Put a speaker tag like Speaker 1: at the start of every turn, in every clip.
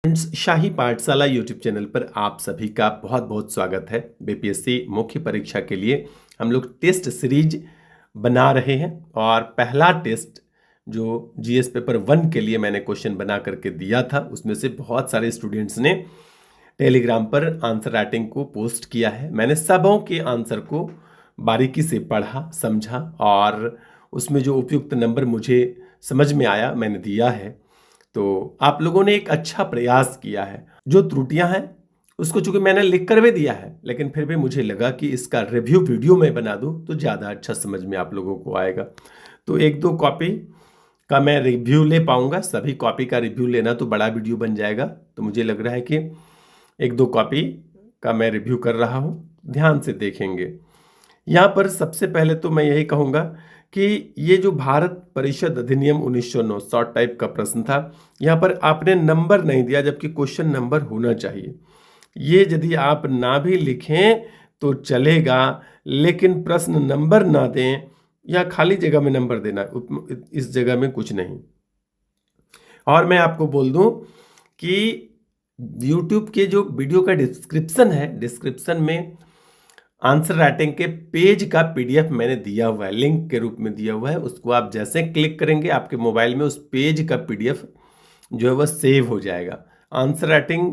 Speaker 1: Friends, शाही पाठशाला YouTube channel पर आप सभी का बहुत बहुत स्वागत है। बीपीएससी मुख्य परीक्षा के लिए हम लोग टेस्ट सीरीज बना रहे हैं और पहला टेस्ट जो जीएस पेपर 1 के लिए मैंने क्वेश्चन बना करके दिया था, उसमें से बहुत सारे स्टूडेंट्स ने टेलीग्राम पर आंसर राइटिंग को पोस्ट किया है। मैंने सबों के आंसर को बारीकी से पढ़ा, समझा और उसमें जो उपयुक्त नंबर मुझे समझ में आया मैंने दिया है। तो आप लोगों ने एक अच्छा प्रयास किया है। जो त्रुटियां हैं उसको चूंकि मैंने लिख कर भी दिया है, लेकिन फिर भी मुझे लगा कि इसका रिव्यू वीडियो में बना दूं तो ज़्यादा अच्छा समझ में आप लोगों को आएगा। तो एक दो कॉपी का मैं रिव्यू ले पाऊंगा, सभी कॉपी का रिव्यू लेना तो बड़ा वीडियो बन जाएगा। तो मुझे लग रहा है कि एक दो कॉपी का मैं रिव्यू कर रहा हूं, ध्यान से देखेंगे। यहाँ पर सबसे पहले तो मैं यही कहूँगा कि ये जो भारत परिषद अधिनियम 1909 शॉर्ट टाइप का प्रश्न था, यहाँ पर आपने नंबर नहीं दिया जबकि क्वेश्चन नंबर होना चाहिए। ये यदि आप ना भी लिखें तो चलेगा, लेकिन प्रश्न नंबर ना दें या खाली जगह में नंबर देना, इस जगह में कुछ नहीं। और मैं आपको बोल दूं कि YouTube के जो वीडियो का डिस्क्रिप्शन है, डिस्क्रिप्शन में आंसर राइटिंग के पेज का पीडीएफ मैंने दिया हुआ है, लिंक के रूप में दिया हुआ है। उसको आप जैसे क्लिक करेंगे आपके मोबाइल में उस पेज का पीडीएफ जो है वह सेव हो जाएगा। आंसर राइटिंग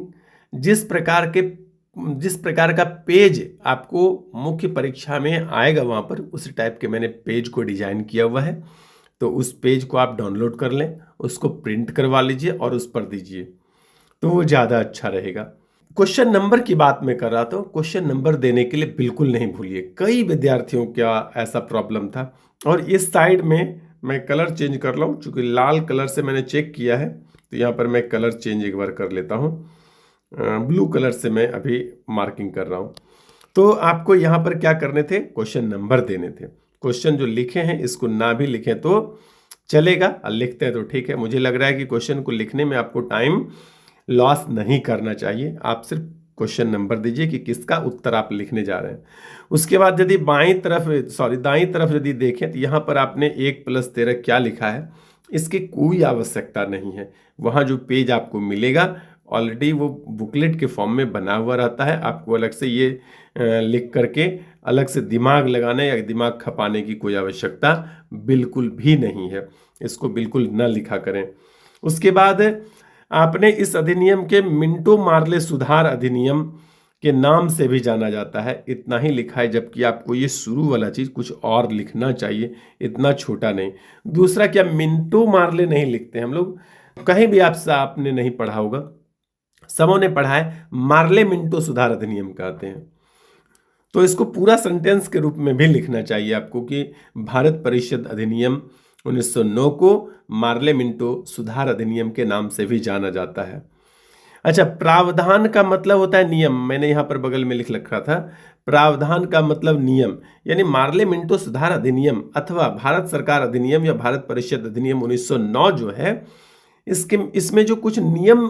Speaker 1: जिस प्रकार का पेज आपको मुख्य परीक्षा में आएगा वहाँ पर उसी टाइप के मैंने पेज को डिजाइन किया हुआ है। तो उस पेज को आप डाउनलोड कर लें, उसको प्रिंट करवा लीजिए और उस पर दीजिए, तो वो ज़्यादा अच्छा रहेगा। क्वेश्चन नंबर की बात मैं कर रहा था, क्वेश्चन नंबर देने के लिए बिल्कुल नहीं भूलिए। कई विद्यार्थियों का ऐसा प्रॉब्लम था। और इस साइड में मैं कलर चेंज कर रहा हूँ, चूंकि लाल कलर से मैंने चेक किया है तो यहाँ पर मैं कलर चेंज एक बार कर लेता हूँ। ब्लू कलर से मैं अभी मार्किंग कर रहा हूँ। तो आपको यहाँ पर क्या करने थे, क्वेश्चन नंबर देने थे। क्वेश्चन जो लिखे हैं इसको ना भी लिखें तो चलेगा, लिखते हैं तो ठीक है। मुझे लग रहा है कि क्वेश्चन को लिखने में आपको टाइम लॉस नहीं करना चाहिए। आप सिर्फ क्वेश्चन नंबर दीजिए कि किसका उत्तर आप लिखने जा रहे हैं। उसके बाद यदि दाईं तरफ यदि देखें तो यहाँ पर आपने 1+13 क्या लिखा है, इसकी कोई आवश्यकता नहीं है। वहाँ जो पेज आपको मिलेगा ऑलरेडी वो बुकलेट के फॉर्म में बना हुआ रहता है। आपको अलग से ये लिख करके अलग से दिमाग लगाने या दिमाग खपाने की कोई आवश्यकता बिल्कुल भी नहीं है। इसको बिल्कुल न लिखा करें। उसके बाद आपने इस अधिनियम के मिंटो मार्ले सुधार अधिनियम के नाम से भी जाना जाता है, इतना ही लिखा है, जबकि आपको ये शुरू वाला चीज कुछ और लिखना चाहिए, इतना छोटा नहीं। दूसरा, क्या मिंटो मार्ले नहीं लिखते हम लोग, कहीं भी आपने नहीं पढ़ा होगा, सबों ने पढ़ा है मार्ले मिंटो सुधार अधिनियम कहते हैं। तो इसको पूरा सेंटेंस के रूप में भी लिखना चाहिए आपको कि भारत परिषद अधिनियम 1909 को मार्ले मिंटो सुधार अधिनियम के नाम से भी जाना जाता है। अच्छा, प्रावधान का मतलब होता है नियम। मैंने यहाँ पर बगल में लिख रखा था, प्रावधान का मतलब नियम, यानी मार्ले मिंटो सुधार अधिनियम अथवा भारत सरकार अधिनियम या भारत परिषद अधिनियम 1909 जो है, इसमें जो कुछ नियम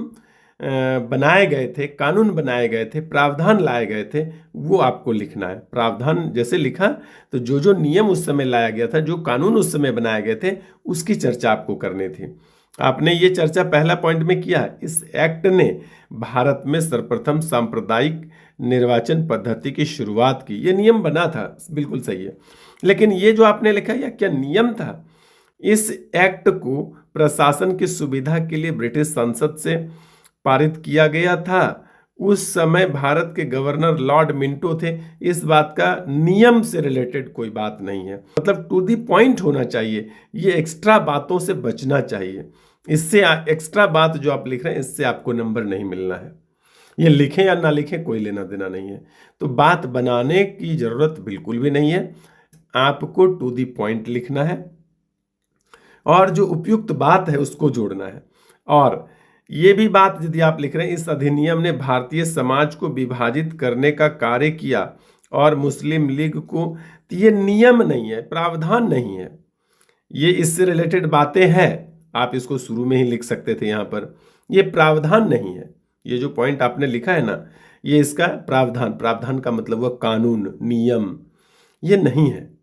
Speaker 1: बनाए गए थे, कानून बनाए गए थे, प्रावधान लाए गए थे, वो आपको लिखना है। प्रावधान जैसे लिखा तो जो जो नियम उस समय लाया गया था, जो कानून उस समय बनाए गए थे, उसकी चर्चा आपको करनी थी। आपने ये चर्चा पहला पॉइंट में किया है। इस एक्ट ने भारत में सर्वप्रथम सांप्रदायिक निर्वाचन पद्धति की शुरुआत की। ये नियम बना था, बिल्कुल सही है, लेकिन ये जो आपने लिखा यह क्या नियम था? इस एक्ट को प्रशासन की सुविधा के लिए ब्रिटिश संसद से पारित किया गया था। उस समय भारत के गवर्नर लॉर्ड मिंटो थे। इस बात का नियम से रिलेटेड कोई बात नहीं है, मतलब टू दी पॉइंट होना चाहिए। ये एक्स्ट्रा बातों से बचना चाहिए। इससे एक्स्ट्रा बात जो आप लिख रहे हैं इससे आपको नंबर नहीं मिलना है। ये लिखें या ना लिखें कोई लेना देना नहीं है। तो बात बनाने की जरूरत बिल्कुल भी नहीं है, आपको टू दी पॉइंट लिखना है और जो उपयुक्त बात है उसको जोड़ना है। और ये भी बात यदि आप लिख रहे हैं, इस अधिनियम ने भारतीय समाज को विभाजित करने का कार्य किया और मुस्लिम लीग को, तो ये नियम नहीं है, प्रावधान नहीं है, ये इससे रिलेटेड बातें हैं। आप इसको शुरू में ही लिख सकते थे यहाँ पर, ये प्रावधान नहीं है। ये जो पॉइंट आपने लिखा है ना, ये इसका प्रावधान का मतलब हुआ कानून, नियम, ये नहीं है।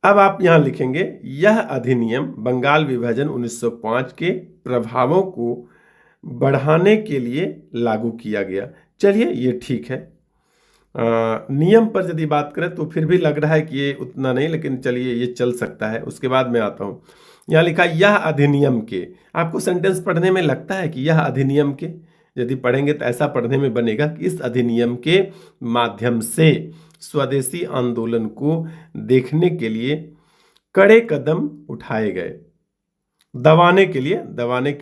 Speaker 1: अब आप यहां लिखेंगे, यह अधिनियम बंगाल विभाजन 1905 के प्रभावों को बढ़ाने के लिए लागू किया गया। चलिए ये ठीक है। नियम पर यदि बात करें तो फिर भी लग रहा है कि ये उतना नहीं, लेकिन चलिए ये चल सकता है। उसके बाद मैं आता हूँ, यहाँ लिखा यह अधिनियम के। आपको सेंटेंस पढ़ने में लगता है कि यह अधिनियम के, यदि पढ़ेंगे तो ऐसा पढ़ने में बनेगा कि इस अधिनियम के माध्यम से स्वदेशी आंदोलन को देखने के लिए कड़े कदम उठाए गए, दबाने के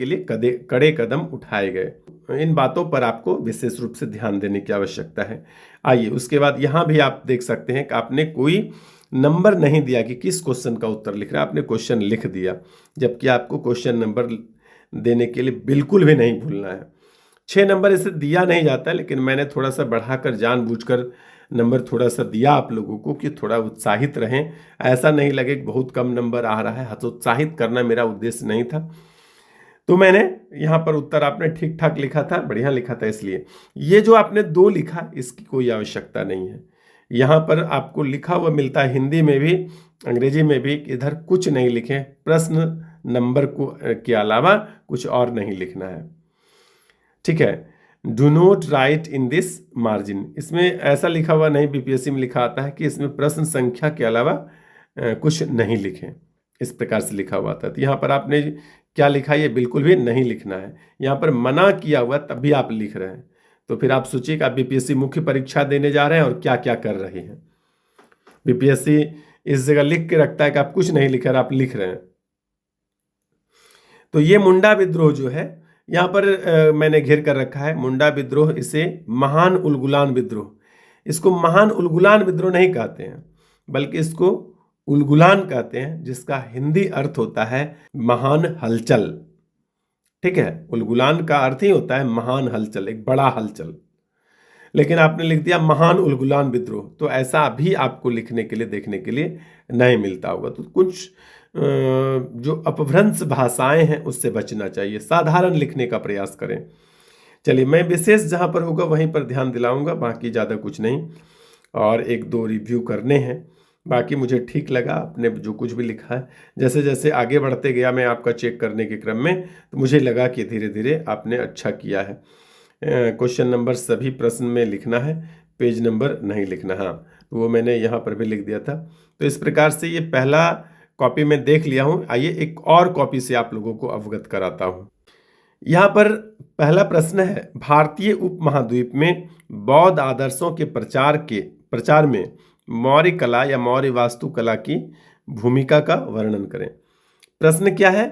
Speaker 1: लिए कड़े कदम उठाए गए। इन बातों पर आपको विशेष रूप से ध्यान देने की आवश्यकता है। आइए उसके बाद यहाँ भी आप देख सकते हैं कि आपने कोई नंबर नहीं दिया कि किस क्वेश्चन का उत्तर लिख रहा है, आपने क्वेश्चन लिख दिया, जबकि आपको क्वेश्चन नंबर देने के लिए बिल्कुल भी नहीं भूलना है। 6 नंबर इसे दिया नहीं जाता, लेकिन मैंने थोड़ा सा बढ़ाकर जानबूझकर नंबर थोड़ा सा दिया आप लोगों को कि थोड़ा उत्साहित रहें, ऐसा नहीं लगे कि बहुत कम नंबर आ रहा है। हतोत्साहित करना मेरा उद्देश्य नहीं था। तो मैंने यहाँ पर उत्तर आपने ठीक ठाक लिखा था, बढ़िया लिखा था, इसलिए ये जो आपने 2 लिखा इसकी कोई आवश्यकता नहीं है। यहाँ पर आपको लिखा हुआ मिलता है हिंदी में भी अंग्रेजी में भी, इधर कुछ नहीं लिखें, प्रश्न नंबर को के अलावा कुछ और नहीं लिखना है, ठीक है। Do not right in this margin, इसमें ऐसा लिखा हुआ नहीं, बीपीएससी में लिखा आता है कि इसमें प्रश्न संख्या के अलावा कुछ नहीं लिखें, इस प्रकार से लिखा हुआ था। तो यहाँ पर आपने क्या लिखा ये बिल्कुल भी नहीं लिखना है। यहाँ पर मना किया हुआ तब भी आप लिख रहे हैं, तो फिर आप सोचिए कि आप बीपीएससी मुख्य परीक्षा देने जा रहे हैं और क्या क्या कर रहे हैं। बीपीएससी इस जगह लिख के रखता है कि आप कुछ नहीं लिख रहे, आप लिख रहे हैं। तो ये मुंडा विद्रोह जो है यहाँ पर मैंने घेर कर रखा है, मुंडा विद्रोह, इसे महान उलगुलान विद्रोह, इसको महान उलगुलान विद्रोह नहीं कहते हैं, बल्कि इसको उलगुलान कहते हैं, जिसका हिंदी अर्थ होता है महान हलचल, ठीक है। उलगुलान का अर्थ ही होता है महान हलचल, एक बड़ा हलचल, लेकिन आपने लिख दिया महान उलगुलान विद्रोह, तो ऐसा भी आपको लिखने के लिए देखने के लिए नहीं मिलता होगा। तो कुछ जो अपभ्रंश भाषाएं हैं उससे बचना चाहिए, साधारण लिखने का प्रयास करें। चलिए मैं विशेष जहां पर होगा वहीं पर ध्यान दिलाऊंगा, बाकी ज़्यादा कुछ नहीं, और 1-2 रिव्यू करने हैं। बाकी मुझे ठीक लगा आपने जो कुछ भी लिखा है। जैसे जैसे आगे बढ़ते गया मैं आपका चेक करने के क्रम में, तो मुझे लगा कि धीरे धीरे आपने अच्छा किया है। क्वेश्चन नंबर सभी प्रश्न में लिखना है, पेज नंबर नहीं लिखना। हाँ, तो वो मैंने यहाँ पर भी लिख दिया था। तो इस प्रकार से ये पहला कॉपी में देख लिया हूँ। आइए एक और कॉपी से आप लोगों को अवगत कराता हूँ। यहाँ पर पहला प्रश्न है, भारतीय उपमहाद्वीप में बौद्ध आदर्शों के प्रचार में मौर्य कला या मौर्य वास्तुकला की भूमिका का वर्णन करें। प्रश्न क्या है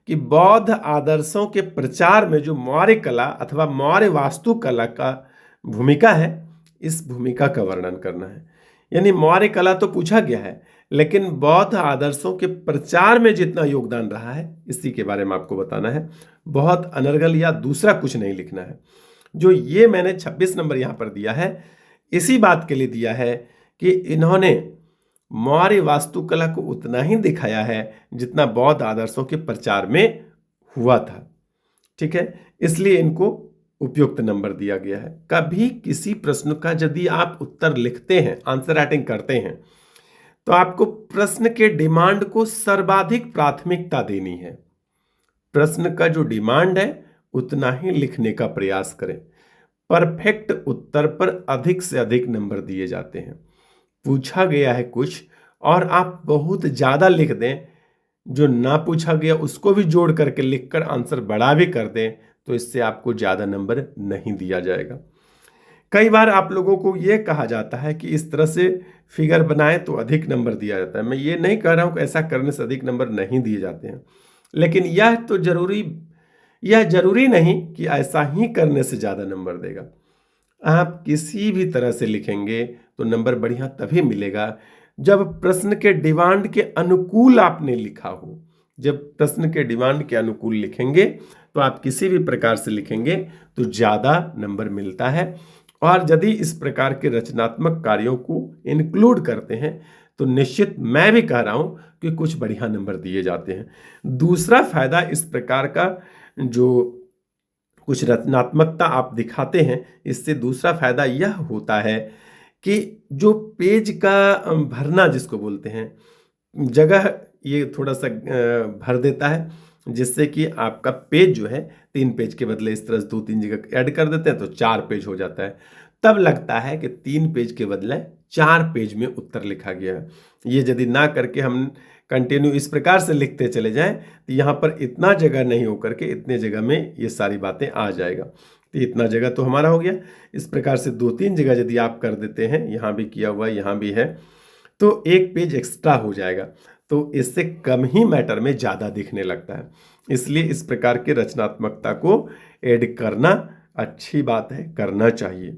Speaker 1: कि बौद्ध आदर्शों के प्रचार में जो मौर्य कला अथवा मौर्य वास्तुकला का भूमिका है, इस भूमिका का वर्णन करना है। यानी मौर्य कला तो पूछा गया है, लेकिन बौद्ध आदर्शों के प्रचार में जितना योगदान रहा है इसी के बारे में आपको बताना है। बहुत अनर्गल या दूसरा कुछ नहीं लिखना है। जो ये मैंने 26 नंबर यहाँ पर दिया है, इसी बात के लिए दिया है कि इन्होंने मौर्य वास्तुकला को उतना ही दिखाया है जितना बौद्ध आदर्शों के प्रचार में हुआ था, ठीक है। इसलिए इनको उपयुक्त नंबर दिया गया है। कभी किसी प्रश्न का यदि आप उत्तर लिखते हैं, आंसर राइटिंग करते हैं, तो आपको प्रश्न के डिमांड को सर्वाधिक प्राथमिकता देनी है। प्रश्न का जो डिमांड है उतना ही लिखने का प्रयास करें। परफेक्ट उत्तर पर अधिक से अधिक नंबर दिए जाते हैं। पूछा गया है कुछ और आप बहुत ज्यादा लिख दें, जो ना पूछा गया उसको भी जोड़ करके लिखकर आंसर बड़ा भी कर दें, तो इससे आपको ज्यादा नंबर नहीं दिया जाएगा। कई बार आप लोगों को यह कहा जाता है कि इस तरह से फिगर बनाएं तो अधिक नंबर दिया जाता है। मैं ये नहीं कह रहा हूं कि ऐसा करने से अधिक नंबर नहीं दिए जाते हैं, लेकिन यह जरूरी नहीं कि ऐसा ही करने से ज्यादा नंबर देगा। आप किसी भी तरह से लिखेंगे तो नंबर बढ़िया तभी मिलेगा जब प्रश्न के डिमांड के अनुकूल आपने लिखा हो। जब प्रश्न के डिमांड के अनुकूल लिखेंगे तो आप किसी भी प्रकार से लिखेंगे तो ज्यादा नंबर मिलता है। और यदि इस प्रकार के रचनात्मक कार्यों को इंक्लूड करते हैं तो निश्चित मैं भी कह रहा हूं कि कुछ बढ़िया नंबर दिए जाते हैं। दूसरा फायदा इस प्रकार का, जो कुछ रचनात्मकता आप दिखाते हैं, इससे दूसरा फायदा यह होता है कि जो पेज का भरना जिसको बोलते हैं, जगह ये थोड़ा सा भर देता है। जिससे कि आपका पेज जो है 3 पेज के बदले इस तरह से 2-3 जगह ऐड कर देते हैं तो 4 पेज हो जाता है। तब लगता है कि 3 पेज के बदले 4 पेज में उत्तर लिखा गया है। ये यदि ना करके हम कंटिन्यू इस प्रकार से लिखते चले जाएं तो यहाँ पर इतना जगह नहीं होकर के इतने जगह में ये सारी बातें आ जाएगा। तो इतना जगह तो हमारा हो गया। इस प्रकार से 2-3 जगह यदि आप कर देते हैं, यहाँ भी किया हुआ है, यहाँ भी है, तो 1 पेज एक्स्ट्रा हो जाएगा। तो इससे कम ही मैटर में ज़्यादा दिखने लगता है। इसलिए इस प्रकार के रचनात्मकता को ऐड करना अच्छी बात है, करना चाहिए।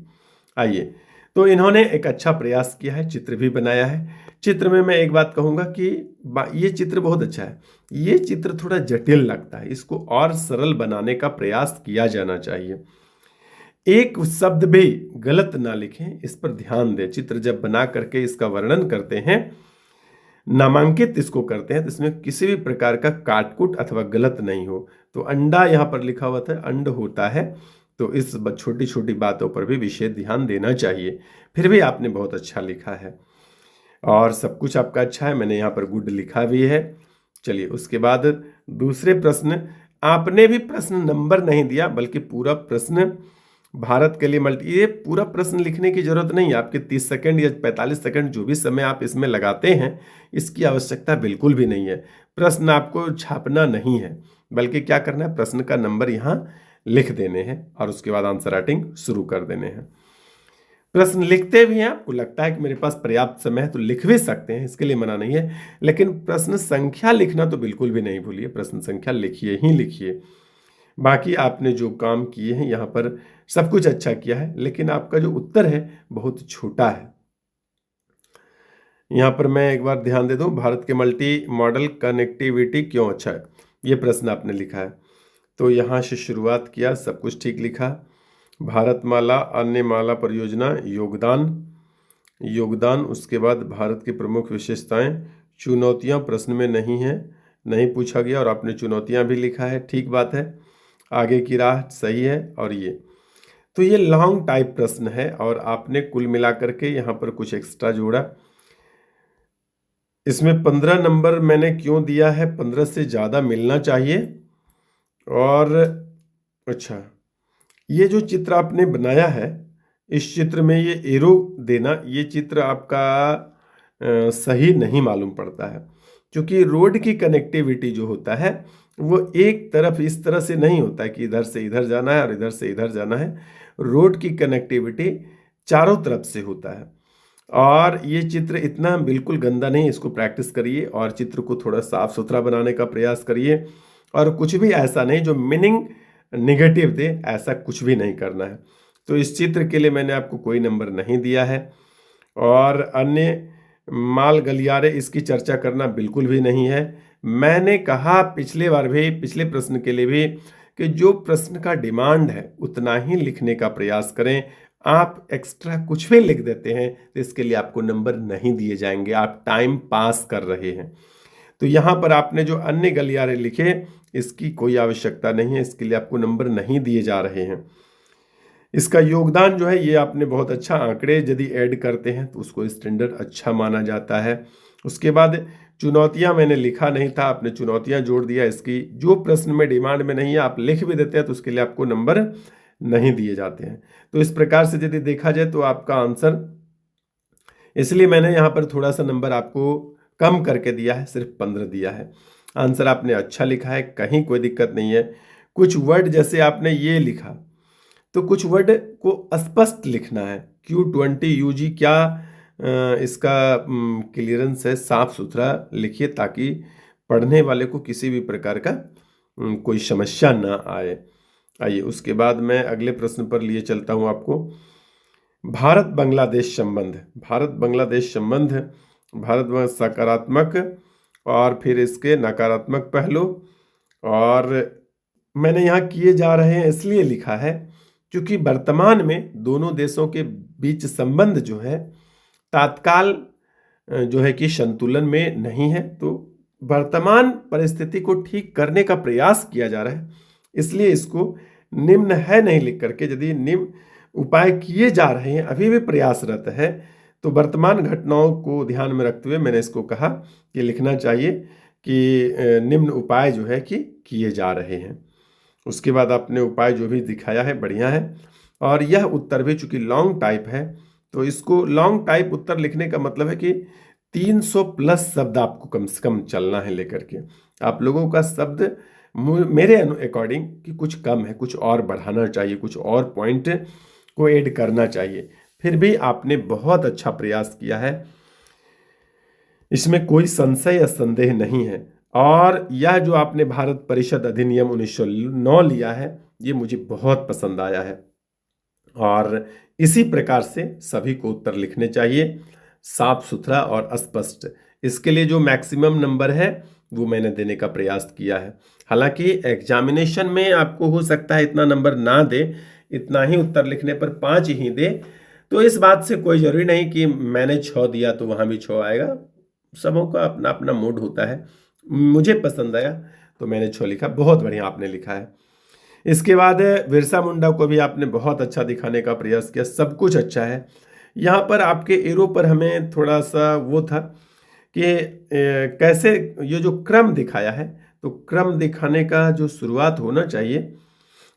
Speaker 1: आइए, तो इन्होंने एक अच्छा प्रयास किया है, चित्र भी बनाया है। चित्र में मैं एक बात कहूँगा कि ये चित्र बहुत अच्छा है। ये चित्र थोड़ा जटिल लगता है, इसको और सरल बनाने का प्रयास किया जाना चाहिए। एक शब्द भी गलत ना लिखें, इस पर ध्यान दें। चित्र जब बना करके इसका वर्णन करते हैं, नामांकित इसको करते हैं, तो इसमें किसी भी प्रकार का काटकुट अथवा गलत नहीं हो। तो अंडा यहाँ पर लिखा हुआ था, अंड होता है, तो इस छोटी छोटी बातों पर भी विशेष ध्यान देना चाहिए। फिर भी आपने बहुत अच्छा लिखा है और सब कुछ आपका अच्छा है। मैंने यहाँ पर गुड लिखा भी है। चलिए, उसके बाद दूसरे प्रश्न, आपने भी प्रश्न नंबर नहीं दिया बल्कि पूरा प्रश्न भारत के लिए ये पूरा प्रश्न लिखने की जरूरत नहीं है। आपके 30 सेकंड या 45 सेकंड जो भी समय आप इसमें लगाते हैं, इसकी आवश्यकता बिल्कुल भी नहीं है। प्रश्न आपको छापना नहीं है, बल्कि क्या करना है, प्रश्न का नंबर यहाँ लिख देने हैं और उसके बाद आंसर राइटिंग शुरू कर देने हैं। प्रश्न लिखते भी हैं, आपको लगता है कि मेरे पास पर्याप्त समय है तो लिख भी सकते हैं, इसके लिए मना नहीं है, लेकिन प्रश्न संख्या लिखना तो बिल्कुल भी नहीं भूलिए। प्रश्न संख्या लिखिए ही लिखिए। बाकी आपने जो काम किए हैं यहाँ पर सब कुछ अच्छा किया है, लेकिन आपका जो उत्तर है बहुत छोटा है। यहाँ पर मैं एक बार ध्यान दे दूं, भारत के मल्टी मॉडल कनेक्टिविटी क्यों अच्छा है, ये प्रश्न आपने लिखा है। तो यहाँ से शुरुआत किया, सब कुछ ठीक लिखा। भारतमाला अन्य माला परियोजना योगदान, उसके बाद भारत की प्रमुख विशेषताएं, चुनौतियां प्रश्न में नहीं है, नहीं पूछा गया और आपने चुनौतियां भी लिखा है, ठीक बात है। आगे की राह सही है। और ये तो ये लॉन्ग टाइप प्रश्न है और आपने कुल मिलाकर के यहाँ पर कुछ एक्स्ट्रा जोड़ा। इसमें 15 नंबर मैंने क्यों दिया है, 15 से ज़्यादा मिलना चाहिए। और अच्छा, ये जो चित्र आपने बनाया है, इस चित्र में ये एरो देना, ये चित्र आपका सही नहीं मालूम पड़ता है, क्योंकि रोड की कनेक्टिविटी जो होता है वो एक तरफ इस तरह से नहीं होता है कि इधर से इधर जाना है और इधर से इधर जाना है। रोड की कनेक्टिविटी चारों तरफ से होता है। और ये चित्र इतना बिल्कुल गंदा नहीं, इसको प्रैक्टिस करिए और चित्र को थोड़ा साफ सुथरा बनाने का प्रयास करिए। और कुछ भी ऐसा नहीं जो मीनिंग निगेटिव दे, ऐसा कुछ भी नहीं करना है। तो इस चित्र के लिए मैंने आपको कोई नंबर नहीं दिया है। और अन्य माल गलियारे, इसकी चर्चा करना बिल्कुल भी नहीं है। मैंने कहा पिछले बार भी, पिछले प्रश्न के लिए भी, कि जो प्रश्न का डिमांड है उतना ही लिखने का प्रयास करें। आप एक्स्ट्रा कुछ भी लिख देते हैं तो इसके लिए आपको नंबर नहीं दिए जाएंगे, आप टाइम पास कर रहे हैं। तो यहाँ पर आपने जो अन्य गलियारे लिखे, इसकी कोई आवश्यकता नहीं है, इसके लिए आपको नंबर नहीं दिए जा रहे हैं। इसका योगदान जो है, ये आपने बहुत अच्छा, आंकड़े यदि ऐड करते हैं तो उसको स्टैंडर्ड अच्छा माना जाता है। उसके बाद चुनौतियां मैंने लिखा नहीं था, आपने चुनौतियां जोड़ दिया। इसकी जो प्रश्न में डिमांड में नहीं है आप लिख भी देते हैं तो उसके लिए आपको नंबर नहीं दिए जाते हैं। तो इस प्रकार से यदि देखा जाए तो आपका आंसर, इसलिए मैंने यहाँ पर थोड़ा सा नंबर आपको कम करके दिया है, सिर्फ 15 दिया है। आंसर आपने अच्छा लिखा है, कहीं कोई दिक्कत नहीं है। कुछ वर्ड जैसे आपने ये लिखा, तो कुछ वर्ड को स्पष्ट लिखना है। Q20UG क्या इसका क्लियरेंस है, साफ सुथरा लिखिए ताकि पढ़ने वाले को किसी भी प्रकार का कोई समस्या ना आए। आइए, उसके बाद मैं अगले प्रश्न पर लिए चलता हूँ आपको। भारत बांग्लादेश संबंध, भारत सकारात्मक और फिर इसके नकारात्मक पहलू, और मैंने यहाँ किए जा रहे हैं इसलिए लिखा है क्योंकि वर्तमान में दोनों देशों के बीच संबंध जो है तात्काल जो है कि संतुलन में नहीं है। तो वर्तमान परिस्थिति को ठीक करने का प्रयास किया जा रहा है, इसलिए इसको निम्न है नहीं लिख करके, यदि निम्न उपाय किए जा रहे हैं, अभी भी प्रयासरत है, तो वर्तमान घटनाओं को ध्यान में रखते हुए मैंने इसको कहा कि लिखना चाहिए कि निम्न उपाय जो है कि किए जा रहे हैं। उसके बाद आपने उपाय जो भी दिखाया है बढ़िया है। और यह उत्तर भी चूंकि लॉन्ग टाइप है, तो इसको लॉन्ग टाइप उत्तर लिखने का मतलब है कि 300 प्लस शब्द आपको कम से कम चलना है लेकर के। आप लोगों का शब्द मेरे अकॉर्डिंग कि कुछ कम है, कुछ और बढ़ाना चाहिए, कुछ और पॉइंट को ऐड करना चाहिए। फिर भी आपने बहुत अच्छा प्रयास किया है, इसमें कोई संशय या संदेह नहीं है। और यह जो आपने भारत परिषद अधिनियम 1909 लिया है, ये मुझे बहुत पसंद आया है। और इसी प्रकार से सभी को उत्तर लिखने चाहिए, साफ सुथरा और स्पष्ट। इसके लिए जो मैक्सिमम नंबर है वो मैंने देने का प्रयास किया है। हालांकि एग्जामिनेशन में आपको हो सकता है इतना नंबर ना दे, इतना ही उत्तर लिखने पर 5 ही दे। तो इस बात से कोई जरूरी नहीं कि मैंने 6 दिया तो वहां भी 6 आएगा। सबों का अपना अपना मूड होता है। मुझे पसंद आया तो मैंने 6 लिखा। बहुत बढ़िया आपने लिखा है। इसके बाद बिरसा मुंडा को भी आपने बहुत अच्छा दिखाने का प्रयास किया, सब कुछ अच्छा है। यहाँ पर आपके एरो पर हमें थोड़ा सा वो था कि कैसे ये जो क्रम दिखाया है, तो क्रम दिखाने का जो शुरुआत होना चाहिए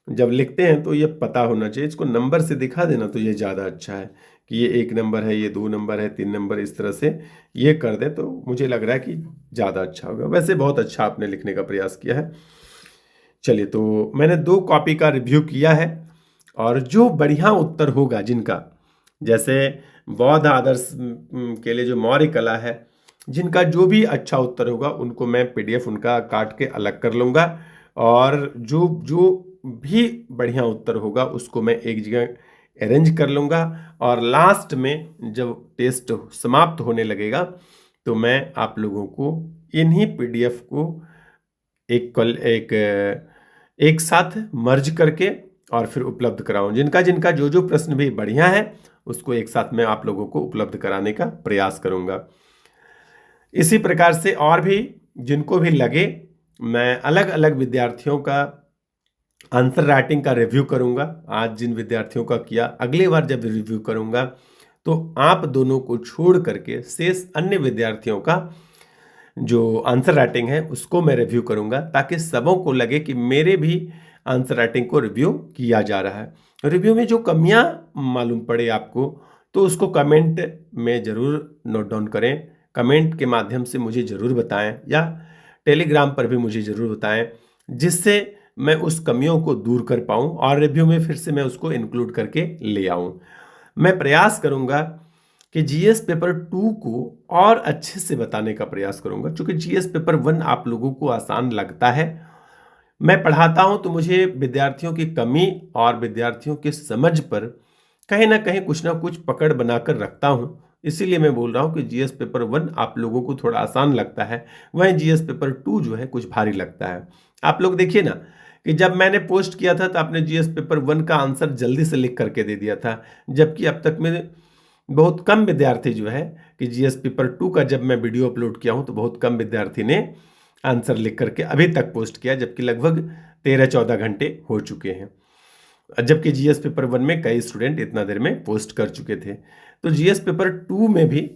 Speaker 1: जब लिखते हैं तो ये पता होना चाहिए। इसको नंबर से दिखा देना तो ये ज़्यादा अच्छा है कि ये 1 नंबर है, ये 2 नंबर है, 3 नंबर, इस तरह से ये कर दे तो मुझे लग रहा है कि ज़्यादा अच्छा होगा। वैसे बहुत अच्छा आपने लिखने का प्रयास किया है। चलिए, तो मैंने 2 कॉपी का रिव्यू किया है और जो बढ़िया उत्तर होगा जिनका, जैसे बौद्ध आदर्श के लिए जो मौर्य कला है, जिनका जो भी अच्छा उत्तर होगा उनको मैं PDF उनका काट के अलग कर लूँगा। और जो जो भी बढ़िया उत्तर होगा उसको मैं एक जगह अरेंज कर लूँगा। और लास्ट में जब टेस्ट समाप्त होने लगेगा तो मैं आप लोगों को इन्हीं PDF को एक साथ मर्ज करके और फिर उपलब्ध कराऊं। जिनका जिनका जो जो प्रश्न भी बढ़िया है उसको एक साथ मैं आप लोगों को उपलब्ध कराने का प्रयास करूंगा। इसी प्रकार से और भी जिनको भी लगे, मैं अलग अलग विद्यार्थियों का आंसर राइटिंग का रिव्यू करूंगा। आज जिन विद्यार्थियों का किया, अगली बार जब रिव्यू करूंगा तो आप दोनों को छोड़ करके शेष अन्य विद्यार्थियों का जो आंसर राइटिंग है उसको मैं रिव्यू करूंगा, ताकि सबों को लगे कि मेरे भी आंसर राइटिंग को रिव्यू किया जा रहा है। रिव्यू में जो कमियां मालूम पड़े आपको तो उसको कमेंट में ज़रूर नोट डाउन करें। कमेंट के माध्यम से मुझे ज़रूर बताएं या टेलीग्राम पर भी मुझे ज़रूर बताएं, जिससे मैं उस कमियों को दूर कर पाऊँ और रिव्यू में फिर से मैं उसको इंक्लूड करके ले आऊँ। मैं प्रयास करूँगा कि GS पेपर 2 को और अच्छे से बताने का प्रयास करूंगा, क्योंकि GS पेपर 1 आप लोगों को आसान लगता है। मैं पढ़ाता हूं तो मुझे विद्यार्थियों की कमी और विद्यार्थियों के समझ पर कहीं ना कहीं कुछ ना कुछ पकड़ बनाकर रखता हूं। इसीलिए मैं बोल रहा हूं कि GS पेपर 1 आप लोगों को थोड़ा आसान लगता है, वहीं GS पेपर 2 जो है कुछ भारी लगता है। आप लोग देखिए ना कि जब मैंने पोस्ट किया था तो आपने GS पेपर 1 का आंसर जल्दी से लिख करके दे दिया था, जबकि अब तक में बहुत कम विद्यार्थी जो है कि GS पेपर 2 का जब मैं वीडियो अपलोड किया हूं तो बहुत कम विद्यार्थी ने आंसर लिख करके अभी तक पोस्ट किया, जबकि लगभग 13-14 घंटे हो चुके हैं। जबकि GS पेपर 1 में कई स्टूडेंट इतना देर में पोस्ट कर चुके थे। तो GS पेपर 2 में भी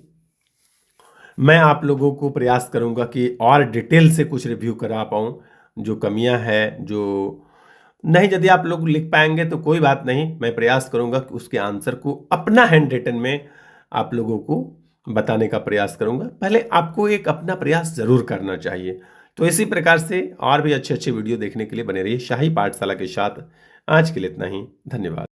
Speaker 1: मैं आप लोगों को प्रयास करूंगा कि और डिटेल से कुछ रिव्यू करा पाऊं। जो कमियां हैं, जो नहीं यदि आप लोग लिख पाएंगे तो कोई बात नहीं, मैं प्रयास करूंगा कि उसके आंसर को अपना हैंड रिटन में आप लोगों को बताने का प्रयास करूंगा। पहले आपको एक अपना प्रयास जरूर करना चाहिए। तो इसी प्रकार से और भी अच्छे अच्छे वीडियो देखने के लिए बने रहिए शाही पाठशाला के साथ। आज के लिए इतना ही, धन्यवाद।